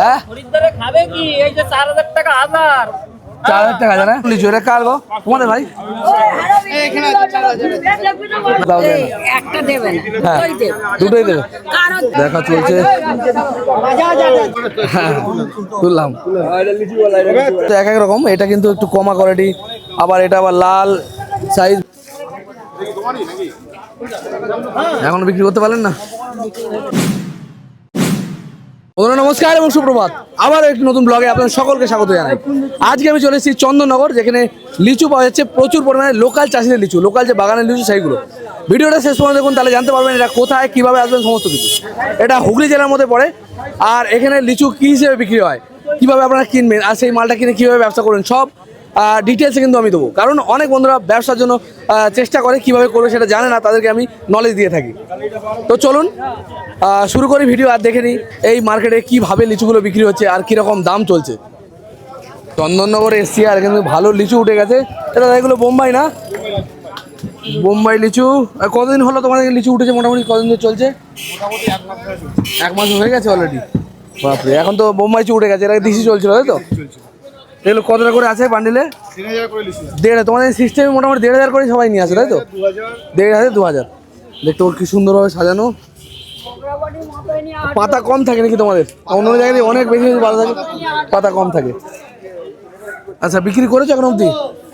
হ্যাঁ খরিদ্দারে খাবে কি এই যে 4000 টাকা হাজার 4000 টাকা জানা লিচু এটা কার গো তোমাদের ভাই দাও দেন একটা দেবেন হ্যাঁ দুটোই দেবে দেখা চলছে হ্যাঁ তুললাম তো এক এক রকম এটা কিন্তু একটু কমা কোয়ালিটি আবার এটা আবার লাল সাইজ এখন বিক্রি করতে পারলেন না বন্ধুরা নমস্কার এবং সুপ্রভাত আবার একটি নতুন ব্লগে আপনাদের সকলকে স্বাগত জানাই আজকে আমি চলে এসেছি চন্দননগর যেখানে লিচু পাওয়া যাচ্ছে প্রচুর পরিমাণে লোকাল চাষিদের লিচু লোকাল যে বাগানের লিচু সেইগুলো ভিডিওটা শেষ পর্যন্ত দেখুন তাহলে জানতে পারবেন এটা কোথায় কিভাবে আসবেন সমস্ত কিছু এটা হুগলি জেলার মধ্যে পড়ে আর এখানে লিচু কী হিসেবে বিক্রি হয় কিভাবে আপনারা কিনবেন আর সেই মালটা কিনে কীভাবে ব্যবসা করবেন সব ডিটেলসে কিন্তু আমি দেবো কারণ অনেক বন্ধুরা ব্যবসার জন্য চেষ্টা করে কিভাবে করবে সেটা জানে না তাদেরকে আমি নলেজ দিয়ে থাকি তো চলুন শুরু করি ভিডিও আর দেখে নিই এই মার্কেটে কীভাবে লিচুগুলো বিক্রি হচ্ছে আর কীরকম দাম চলছে চন্দননগরে এসছি আর কিন্তু ভালো লিচু উঠে গেছে এটা এগুলো বোম্বাই না বোম্বাই লিচু কতদিন হলো তোমাদের লিচু উঠেছে মোটামুটি কতদিন ধরে চলছে এক মাস হয়ে গেছে অলরেডি বাপরে এখন তো বোম্বাই লিচু উঠে গেছে এর আগে দিশি চলছিল তাই তো এগুলো কতটা করে আছে বান্ডিলে 1500 তোমাদের সিস্টেমে মোটামুটি 1500 করে সবাই নিয়ে আসে তাই তো 1500 2000 দেখতে কি সুন্দরভাবে সাজানো পাতা কম থাকে নাকি তোমাদের অন্য জায়গায় অনেক বেশি পাতা থাকে পাতা কম থাকে আচ্ছা বিক্রি করেছো এখন অবধি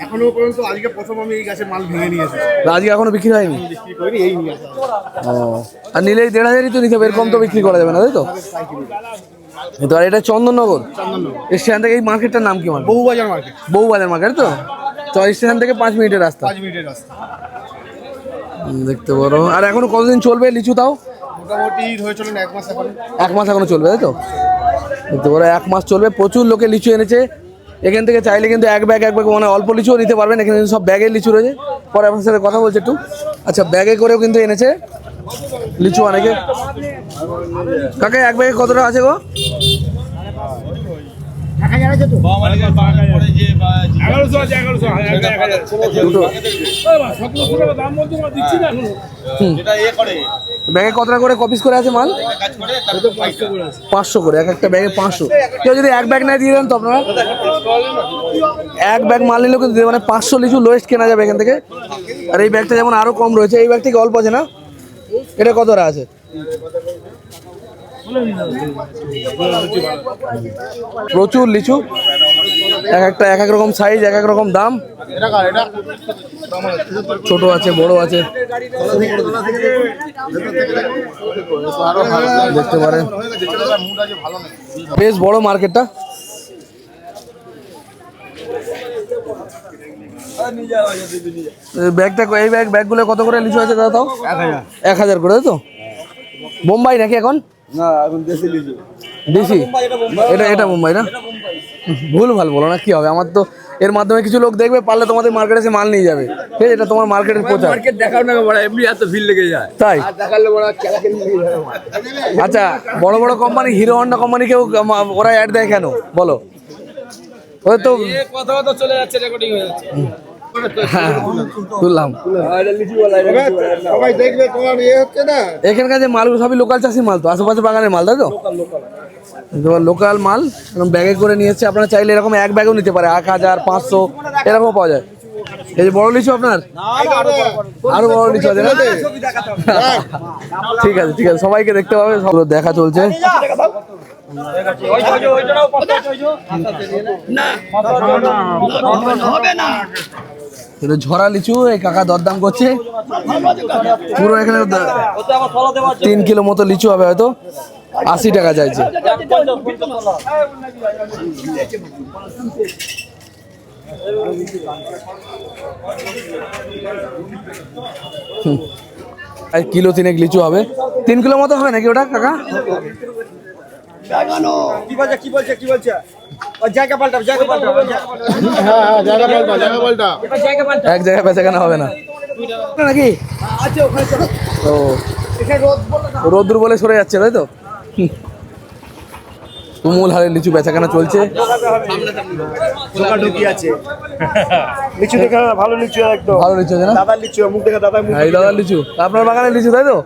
এখনো পর্যন্ত আজকে প্রথম আমি এই গাছের মাল ভেঙে নিয়েছি আজকে এখনো বিক্রি হয়নি বিক্রি করি এই নিয়ে আসা ও আর নিলেই 1500 তো নিতে হবে এরকম তো বিক্রি করা যাবে না তাই তো তো আর এটা চন্দননগর স্টেশন থেকে এই মার্কেটটার নাম কি মানে বহুবাজার মার্কেট বহুবাজার মার্কেট তো স্টেশন থেকে 5 মিনিটের রাস্তা 5 মিনিটের রাস্তা দেখতে পারো আর এখনো কতদিন চলবে লিচু তাও মোটামুটি হয়ে চলেন এক মাস এখন এক মাস এখনো চলবে তাই তো দেখতে পারো এক মাস চলবে প্রচুর লোকে লিচু এনেছে এখান থেকে চাইলে কিন্তু এক ব্যাগ মানে অল্প লিচুও নিতে পারবেন এখানে সব ব্যাগের লিচু রয়েছে পরে আপনার সাথে কথা বলছে একটু আচ্ছা ব্যাগে করেও কিন্তু এনেছে লিচু অনেকে কাকা এক ব্যাগে কতটা আছে গো ব্যাগে কতটা করে কপিস করে আছে মাল 500 করে এক একটা ব্যাগে 500 কেউ যদি এক ব্যাগ না দিয়ে দেন তো আপনারা এক ব্যাগ মাল নিলেও কিন্তু মানে 500 লিচু লোয়েস্ট কেনা যাবে এখান থেকে আর এই ব্যাগটা যেমন আরো কম রয়েছে এই ব্যাগ থেকে অল্প আছে না এটা কতটা আছে প্রচুর লিচু এক এক রকম সাইজ এক এক রকম দাম ছোট আছে বড় আছে দেখতে পারেন বেশ বড় মার্কেটটা ব্যাগটা এই ব্যাগগুলো কত করে লিচু আছে দাদা তাও 1000 করে তো বোম্বাই নাকি এখন না এখন দেশি লিচু দেশি এটা মুম্বাই না ভুল ভাল বলো না কি হবে আমার তো এর মাধ্যমে কিছু লোক দেখবে পারলে তোমাদের মার্কেটে এসে মাল নিয়ে যাবে ঠিক আছে এটা তোমার মার্কেটের প্রচার মার্কেট দেখাও না বড় এমনি এত ভিড় লেগে যায় তাই দেখালে বড় খেলাখেলি লেগে যায় আচ্ছা বড় বড় কোম্পানি হিরো হন্ডা কোম্পানিকেও ওরা অ্যাড দেয় কেন বলো ওই তো কথা তো চলে যাচ্ছে রেকর্ডিং হয়ে যাচ্ছে তুললাম সবাই দেখবে তোমার ইয়ে হচ্ছে না এখানকার যে মালগুলো সবই লোকাল চাষি মাল তো আশেপাশে বাগানের মাল তাই তো লোকাল মাল ব্যাগে করে নিয়ে এসছে আপনারা চাইলে এরকম এক ব্যাগও নিতে পারে 1500 এরকম পাওয়া যায় এই যে বড় লিচু আপনার আরো বড় লিচু আছে না ঠিক আছে সবাইকে দেখতে পাবে সব দেখা চলছে ঝরা লিচু এই কাকা দরদাম করছে পুরো এখানে 3 কিলো মতো লিচু হবে হয়তো 80 টাকা চাইছে কিলো 3 লিচু হবে 3 কিলো মতো হবে নাকি ওটা কাকা কি বলছে জায়গা পাল্টা হ্যাঁ জায়গা পাল্টা এক জায়গায় বেচাকেনা হবে না নাকি ও রোদ্দুর বলে সরে যাচ্ছে তাই তো তুমুল হারে লিচু বেচাকেনা চলছে ঢোকাঢুকি আছে লিচু দেখা ভালো লিচু একদম ভালো লিচু আছে না দাদার লিচু মুখ দেখা দাদার মুখ এই দাদার লিচু আপনার বাগানের লিচু তাই তো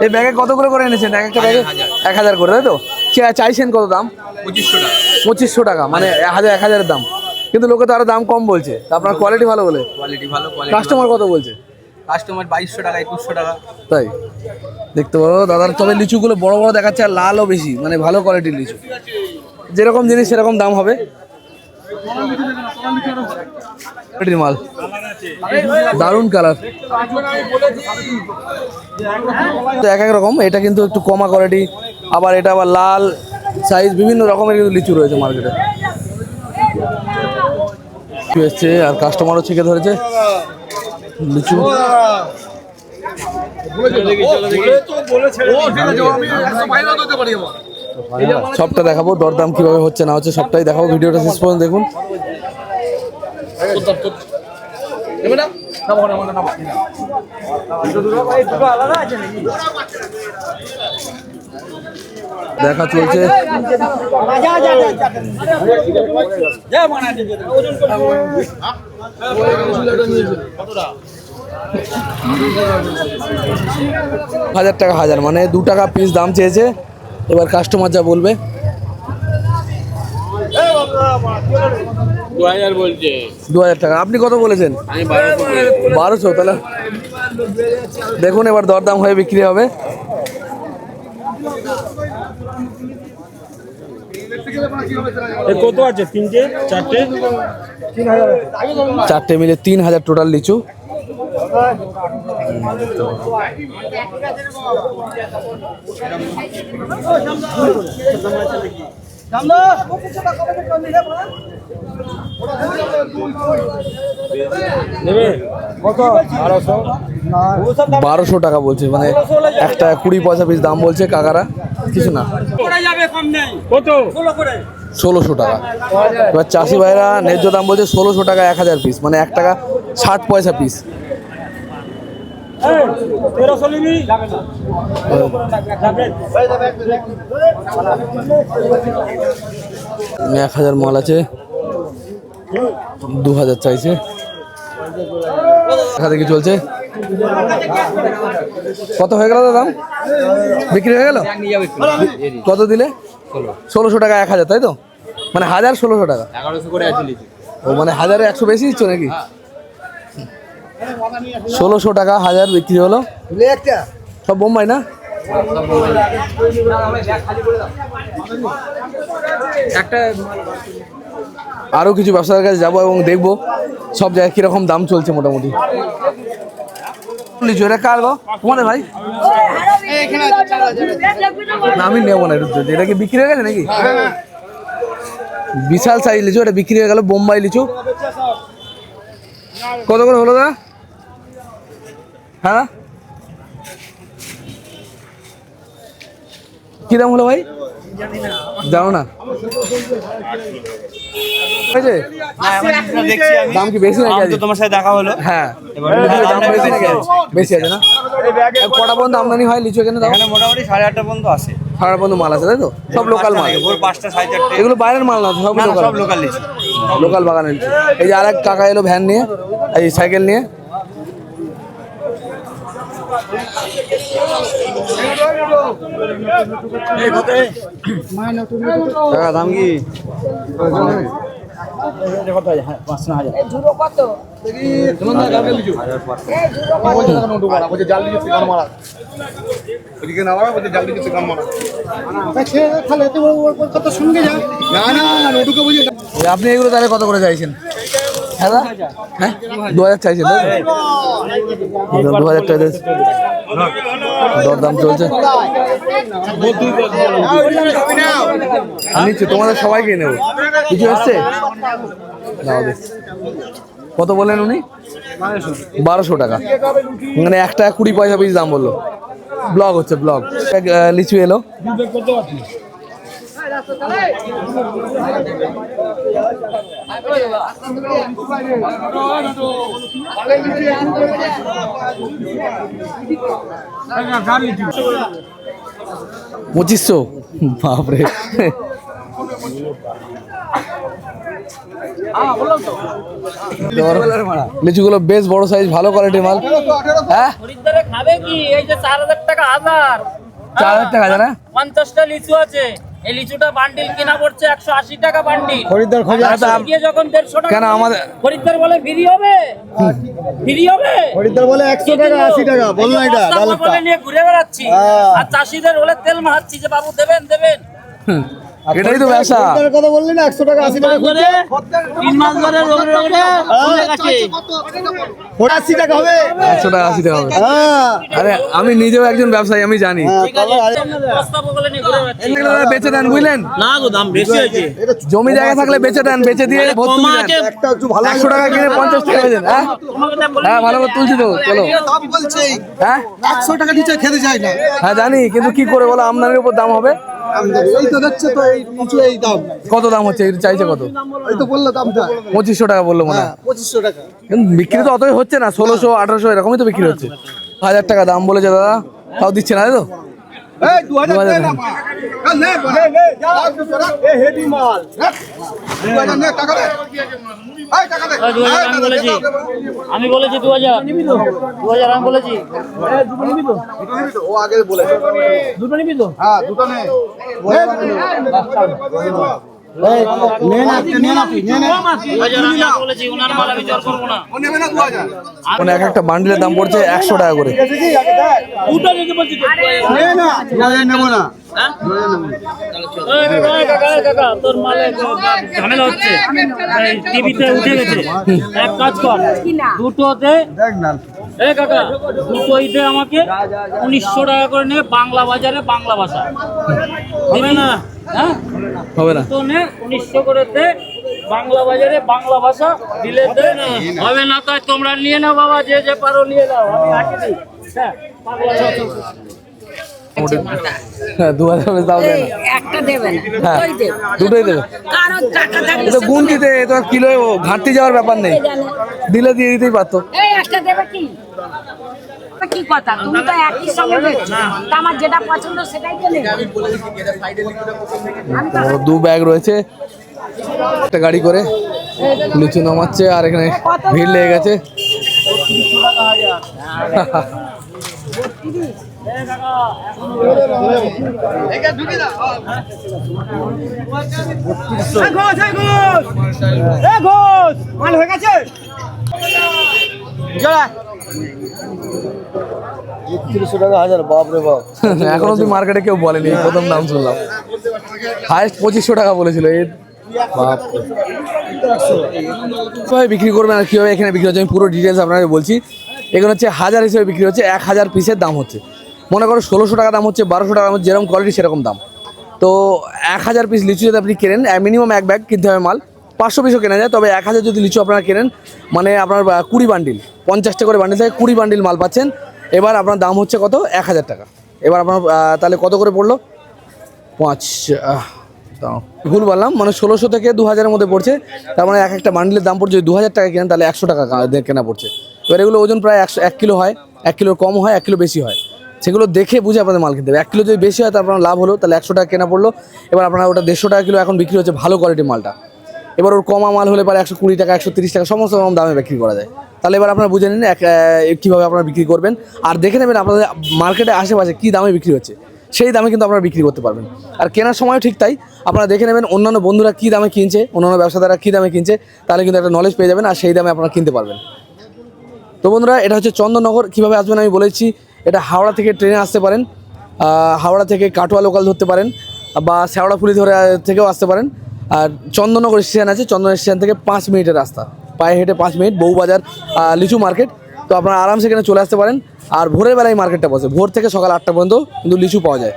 এই ব্যাগে কত করে এনেছেন এক একটা ব্যাগে 1000 করে তাই তো চাইছেন কত দাম? 2500 টাকা 2500 টাকা, মানে 1000-1000-এর দাম, কিন্তু লোকে তো আরো দাম কম বলছে। তা আপনার কোয়ালিটি ভালো বলে কোয়ালিটি ভালো কোয়ালিটি কাস্টমার কত বলছে? কাস্টমার 2200 টাকা 2100 টাকা তাই দেখতে পারো দাদার। তবে লিচুগুলো বড় বড় দেখাচ্ছে আর লালও বেশি, মানে ভালো কোয়ালিটির লিচু। যেরকম জিনিস সেরকম দাম হবে। কোয়ালিটির মাল, দারুণ কালার, এক এক রকম। এটা কিন্তু একটু কমা কোয়ালিটি, আবার এটা আবার লাল সাইজ, বিভিন্ন রকমের কিন্তু লিচু রয়েছে মার্কেটে। এসছে আর কাস্টমারও ছেঁকে ধরেছে লিচু। সবটা দেখাবো, দরদাম কিভাবে হচ্ছে না হচ্ছে সবটাই দেখাবো। ভিডিওটা শেষ পর্যন্ত দেখুন। দেখা চলছে। হাজার টাকা হাজার, মানে 2 টাকা পিস দাম চেয়েছে। এবার কাস্টমার যা বলবে। 2000 বলছে 2000 টাকা, আপনি কত বলেছেন? আমি 1200 1200। তাহলে দেখুন এবার দরদাম হয়ে বিক্রি হবে। কত আছে? 3টে 4টে? 4টে মিলে 3000 টোটাল লিচু। নেবে কত? 1200 টাকা বলছে, মানে একটা 20 পয়সা পিস দাম বলছে কাকারা, কিছু না। কত? 1600 টাকা। এবার চাষি ভাইরা ন্যায্য দাম বলছে 1600 টাকা 1000 পিস, মানে 1 টাকা 60 পয়সা পিস। 1300 নিবি? 1000 মাল আছে, 2000 চাইছে। দেখা দেখি চলছে। কত হয়ে গেল দাম? বিক্রি হয়ে গেল? কত দিলে? 1600 টাকা 1000, তাই তো? মানে 1000 1600 টাকা। 1100 করে আছে লিচু ও মানে 1000-এ 100 বেশি দিচ্ছ নাকি? 1600 টাকা 1000 বিক্রি হলো। সব বোম্বাই না? একটা আরও কিছু ব্যবসাদার কাছে যাবো এবং দেখবো সব জায়গায় কীরকম দাম চলছে মোটামুটি। লিচু এটা কার গো? তোমাদের ভাই? না, আমি নেবো না এটা। এটা কি বিক্রি হয়ে গেছে নাকি? বিশাল সাইজ লিচু, এটা বিক্রি হয়ে গেল। বোম্বাই লিচু কত করে হলো দা? হ্যাঁ, কি দাম হলো ভাই? জানো না? হয়েছে? দাম কি বেশি নাকি? তোমার সাথে দেখা হলো। হ্যাঁ, দাম বেশি নাকি? বেশি আছে না? কটা পর্যন্ত আমদানি হয় লিচু এখানে? দাম এখানে মোটামুটি 8:30 পর্যন্ত আসে। 8:30 পর্যন্ত মাল আছে, তাই তো? সব লোকাল মাল? ভোর 5টা 4:30। এগুলো বাইরের মাল না, সব লোকাল? সব লোকাল লিচু, লোকাল বাগানের লিচু। এই যে আরেক কাকা এলো ভ্যান নিয়ে, এই সাইকেল নিয়ে। টাকা দাম কি? আপনি এগুলো তাহলে কত করে চাইছেন? হ্যাঁ দা? হ্যাঁ, 2000 চাইছেন, তাই তো? 2000 টাকা দরদাম চলছে। নিচ্ছি, তোমাদের সবাইকে নেবো। কিছু এসছে? নাও দেখ। কত বললেন উনি? 1200 টাকা, মানে 1 টাকা 20 পয়সা পিস দাম বললো। ব্লগ হচ্ছে, ব্লগ। লিচু এলো। $2500, বাপরে। লিচুগুলো বেশ বড় সাইজ, ভালো কোয়ালিটির মাল। হ্যাঁ, খরিদ্দারে খাবে কি? এই যে 4000 টাকা হাজার, 4000 টাকা হাজার। 50টা লিচু আছে, এই লিচুটা বান্ডিল কিনা পড়ছে 180 টাকা বান্ডিল। খরিদ্দার খোঁজে আচ্ছা, গিয়ে যখন 150 টাকা কেন আমাদের খরিদ্দার বলে ফ্রি হবে, ফ্রি হবে। খরিদ্দার বলে 100 টাকা 80 টাকা বল না এটা বস্তা ডালেরটা। বলে নিয়ে ঘুরে বেড়াচ্ছি হ্যাঁ। আর চাষিদের হলে তেল মারাচ্ছি যে বাবু দেবেন দেবেন। এটাই তো ব্যবসা। খরিদ্দারের কথা বললি না 100 টাকা 80 টাকা খুঁজছে 3 মাস ধরে রোগে রোগে চলে গেছে। 80 টাকা হবে 100 টাকা 80 টাকা হবে। হ্যাঁ আরে আমি নিজেও একজন ব্যবসায়ী, আমি জানি। ঠিক আছে, বস্তা বলে নিয়ে ঘুরে বেড়াচ্ছি। এগুলো বেচে দেন বুঝলেন, না গো দাম বেশি হয়েছে। এটা জমি জায়গা থাকলে বেচে দেন, বেচে দিয়ে ভর্তি কমা দেন। আছে। একটা একটু ভালো 100 টাকা কিনে 50 টাকা বেচেন। হ্যাঁ তোমাকে দাম বলে হ্যাঁ ভালো করে তুলছি তো, চলো। দাম বলছে হ্যাঁ 100 টাকা নিচে খেতে চাই না হ্যাঁ জানি, কিন্তু কি করে বলো, আমদানির উপর দাম হবে। এই তো দেখছে তো এই নিচে এই দাম কত দাম হচ্ছে, এটা চাইছে কত? এই তো বললো দামটা 2500 টাকা বললো মনে হয়। 2500 টাকা কিন্তু বিক্রি তো অতই হচ্ছে না, 1600 1800 এরকমই তো বিক্রি হচ্ছে। 1000 টাকা দাম বলেছে দাদা, তাও দিচ্ছে না, তাই তো? এই 2000 টাকা না নে নে যা এ হেভি মাল 2000 নে টাকা দে এই টাকা দে 2000 আমি বলেছি, আমি বলেছি 2000 2000 আমি বলেছি। ও আগে বলেছে দুটো নিবি তো? হ্যাঁ দুটো নে নে না নে না তুই নে নে 2000 আমি আর বলেছি, ওনার মাল আমি জোর করবো না। ও নেবে না 2000 মানে এক একটা বান্ডিলের দাম পড়ছে 100 টাকা করে। দেখি আগে দেখ দুটো নিতে বলছি তো। নে না 2000 নেব না হ্যাঁ? 2000 নেব না এই কাকা তোর মালে ঝামেলা হচ্ছে, টিভিতে উঠে গেছে। এক কাজ কর, দুটোতে দেখ না এই কাকা দুটোইতে আমাকে 1900 টাকা করে নে, বাংলা বাজারে বাংলা ভাষা হবে না? হ্যাঁ হবে না। তো নে 1900 করে দে, বাংলা বাজারে বাংলা ভাষা দিলে দে। হবে না তাই তোমরা নিয়ে নাও বাবা, যে যে পারো নিয়ে নাও, আমি রাখি দিই। হ্যাঁ বাংলা ভাষা। হ্যাঁ 2000 বেশ দাও দেন। একটা দেবেন হ্যাঁ ওই দেব দুটোই দেবে। কারণ টাকা থাকলে এ তো গুণ দিতে, এ তো আর কিলো ঘাটতি যাওয়ার ব্যাপার নেই, দিলে দিয়ে দিতেই পারতো। এই একটা দেবে কি কি কথা, তুমি তো একই সঙ্গে দেখছো তা আমার যেটা পছন্দ সেটাই তো নেবে। তো 2 ব্যাগ রয়েছে, একটা গাড়ি করে লিচু নামাচ্ছে, আর এখানে ভিড় লেগে গেছে। এখনো তুই মার্কেটে কেউ বলেনি, এই প্রথম দাম শুনলাম। হাইস্ট 2500 টাকা বলেছিল। এর বাপ কিভাবে বিক্রি করবেন আর কীভাবে এখানে বিক্রি হচ্ছে আমি পুরো ডিটেলস আপনাকে বলছি। এখানে হচ্ছে 1000 হিসেবে বিক্রি হচ্ছে, 1000 পিসের দাম হচ্ছে। মনে করো 1600 টাকা দাম হচ্ছে, 1200 টাকা দাম হচ্ছে, যেরকম কোয়ালিটি সেরকম দাম। তো 1000 পিস লিচু যদি আপনি কেনেন, মিনিমাম 1 ব্যাগ কিনতে হবে মাল, 500 পিসও কেনা যায়। তবে 1000 যদি লিচু আপনারা কেনেন, মানে আপনার 20 বান্ডিল, 50টা করে বান্ডিল থেকে 20 বান্ডিল মাল পাচ্ছেন। এবার আপনার দাম হচ্ছে কত, 1000 টাকা। এবার আপনার তাহলে কত করে পড়লো, 5 দাও ভুল বললাম, মানে 1600 থেকে 2000-এর মধ্যে পড়ছে। তার মানে এক একটা বান্ডিলের দাম পড়ছে, যদি 2000 টাকা কেনেন তাহলে 100 টাকা কেনা পড়ছে। এবার এগুলো ওজন প্রায় 1 কিলো হয়, 1 কিলোর কম হয়, 1 কিলো বেশি হয়। সেগুলো দেখে বুঝে আপনাদের মাল কিনতে হবে। 1 কিলো যদি বেশি হয় তার আপনার লাভ হলো, তাহলে 100 টাকা কেনা পড়লো। এবার আপনার ওটা 150 টাকা কিলো এখন বিক্রি হচ্ছে ভালো কোয়ালিটির মালটা। এবার ওর কমা মাল হলে পারে 120 টাকা, 130 টাকা, সমস্ত রকম দামে বিক্রি করা যায়। তাহলে এবার আপনারা বুঝে নিন কীভাবে আপনারা বিক্রি করবেন, আর দেখে নেবেন আপনাদের মার্কেটে আশেপাশে কী দামে বিক্রি হচ্ছে, সেই দামে কিন্তু আপনারা বিক্রি করতে পারবেন। আর কেনার সময়ও ঠিক তাই, আপনারা দেখে নেবেন অন্যান্য বন্ধুরা কী দামে কিনছে, অন্যান্য ব্যবসাদাররা কী দামে কিনছে, তাহলে কিন্তু একটা নলেজ পেয়ে যাবেন, আর সেই দামে আপনারা কিনতে পারবেন। তো বন্ধুরা, এটা হচ্ছে চন্দননগর। কীভাবে আসবেন আমি বলেছি, এটা হাওড়া থেকে ট্রেনে আসতে পারেন, হাওড়া থেকে কাটোয়া লোকাল ধরতে পারেন, বা শেওড়াফুলি ধরে থেকেও আসতে পারেন। আর চন্দননগর স্টেশন আছে, চন্দন স্টেশন থেকে 5 মিনিটের রাস্তা, পায়ে হেঁটে 5 মিনিট, বউবাজার লিচু মার্কেট। তো আপনারা আরামসে এখানে চলে আসতে পারেন। আর ভোরের বেলায় মার্কেটটা বসে, ভোর থেকে সকাল 8টা পর্যন্ত কিন্তু লিচু পাওয়া যায়।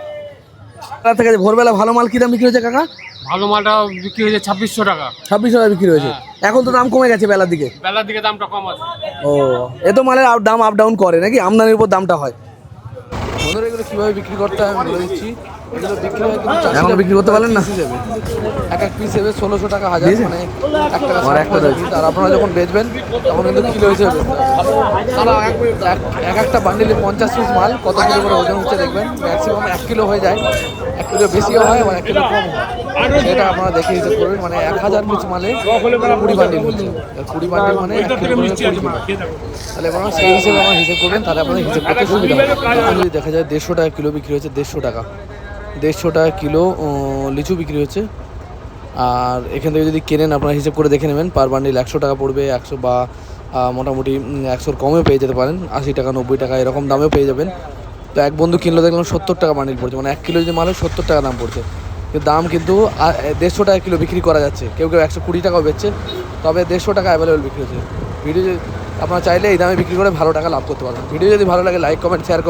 তার থেকে ভোরবেলা ভালো মাল কী দাম বিক্রি হয়েছে কাকা? ভালো মালটা বিক্রি হয়েছে 2600 টাকা। 2600 টাকা বিক্রি হয়েছে। এখন তো দাম কমে গেছে বেলার দিকে। বেলার দিকে দামটা কম আছে। ও, এ তো মালের দাম আপ ডাউন করে নাকি, আমদানির উপর দামটা হয়। বন্ধুরা, এগুলো কীভাবে বিক্রি করতে হয় আমি বলে দিচ্ছি। এগুলো বিক্রি হয় এখন বিক্রি করতে পারলেন না, এক এক পিস হিসেবে 1600 টাকা, 1000, মানে একটা রয়েছে। আর আপনারা যখন বেচবেন তখন কিন্তু কিলো হিসেবে এক একটা বান্ডিলে 50 পিস মাল কত কিলো করে ওজন হচ্ছে দেখবেন। ম্যাক্সিমাম 1 কিলো হয়ে যায়, 1 কিলো বেশিও হয়, আবার 1 কিলো কম হয়। সেটা আপনারা দেখে হিসেব করবেন, মানে 1000 পিস মালে 20 বান্ডিল হচ্ছে। 20 বান্ডিল মানে 1 কিলো করে 20 কিলো। তাহলে আপনারা সেই হিসেবে আমার হিসেব করবেন, তাহলে আপনাদের হিসেব করতে সুবিধা হবে। এখন যদি দেখা যায় 150 টাকা কিলো বিক্রি হচ্ছে, 150 টাকা 150 টাকা কিলো লিচু বিক্রি হচ্ছে। আর এখান থেকে যদি কেনেন আপনারা হিসেব করে দেখে নেবেন, পার বান্ডিল 100 টাকা পড়বে, 100 বা মোটামুটি 100-র কমেও পেয়ে যেতে পারেন, 80 টাকা 90 টাকা এরকম দামেও পেয়ে যাবেন। তো এক বন্ধু কিনলো দেখলাম 70 টাকা বান্ডিল পড়ছে, মানে 1 কিলো যদি মাল হয় 70 টাকা দাম পড়ছে। কিন্তু দাম কিন্তু 150 টাকা কিলো বিক্রি করা যাচ্ছে, কেউ কেউ 120 টাকাও বেচছে, তবে 150 টাকা অ্যাভেলেবেল বিক্রি হচ্ছে। ভিডিও আপনারা চাইলে এই দামে বিক্রি করে ভালো টাকা লাভ করতে পারবেন। ভিডিও যদি ভালো লাগে লাইক কমেন্ট শেয়ার করুন।